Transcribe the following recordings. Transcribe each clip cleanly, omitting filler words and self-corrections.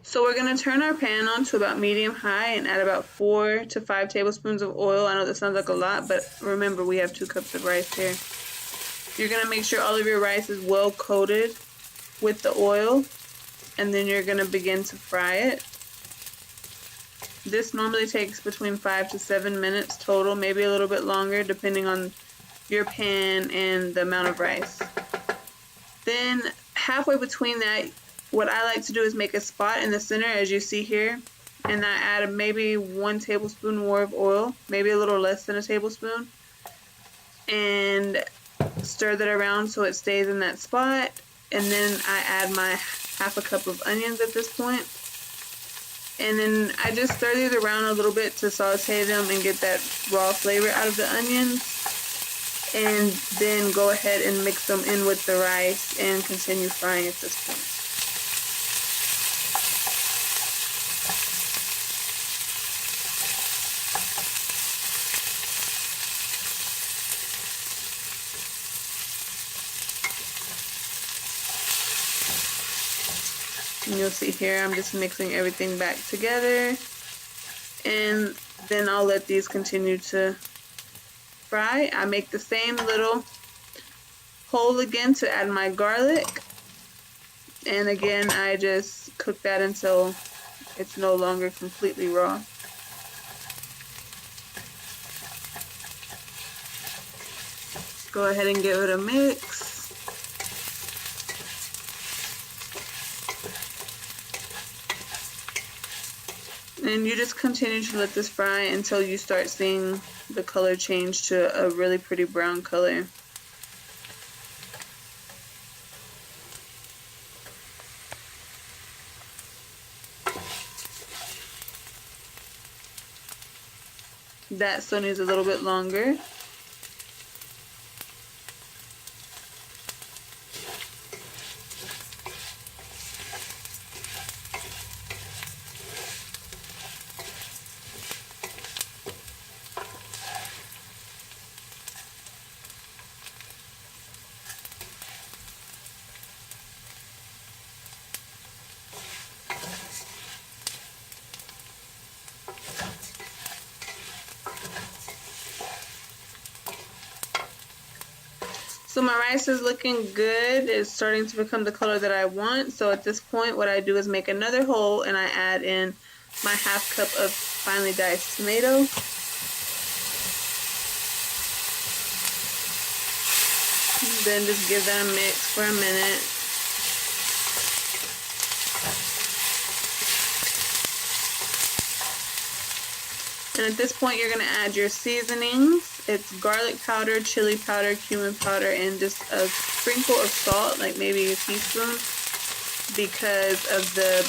So we're going to turn our pan on to about medium high and add about 4 to 5 tablespoons of oil. I know that sounds like a lot, but remember we have 2 cups of rice here. You're going to make sure all of your rice is well coated with the oil, and then you're going to begin to fry it. This normally takes between 5 to 7 minutes total, maybe a little bit longer depending on your pan and the amount of rice. Then halfway between that, what I like to do is make a spot in the center, as you see here, and I add maybe 1 tablespoon more of oil, maybe a little less than a tablespoon, and stir that around so it stays in that spot. And then I add my half a cup of onions at this point, and then I just stir these around a little bit to saute them and get that raw flavor out of the onions, and then go ahead and mix them in with the rice and continue frying at this point. And you'll see here I'm just mixing everything back together, and then I'll let these continue to fry. I make the same little hole again to add my garlic, and again I just cook that until it's no longer completely raw. Go ahead and give it a mix. And you just continue to let this fry until you start seeing the color change to a really pretty brown color. That still needs a little bit longer. So my rice is looking good. It's starting to become the color that I want. So at this point, what I do is make another hole, and I add in my half cup of finely diced tomato. Then just give that a mix for a minute. And at this point, you're going to add your seasonings. It's garlic powder, chili powder, cumin powder, and just a sprinkle of salt, like maybe a teaspoon, because of the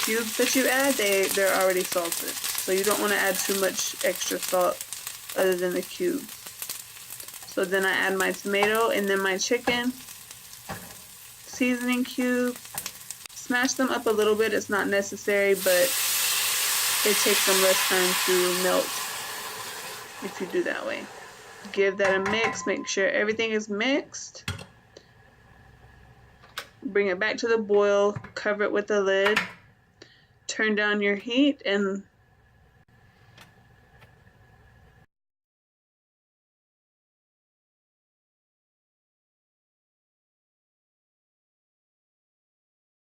cubes that you add, they're already salted. So you don't want to add too much extra salt other than the cubes. So then I add my tomato and then my chicken, seasoning cubes, smash them up a little bit. It's not necessary, but it takes them less time to melt if you do that way. Give that a mix, make sure everything is mixed. Bring it back to the boil, cover it with a lid, turn down your heat, and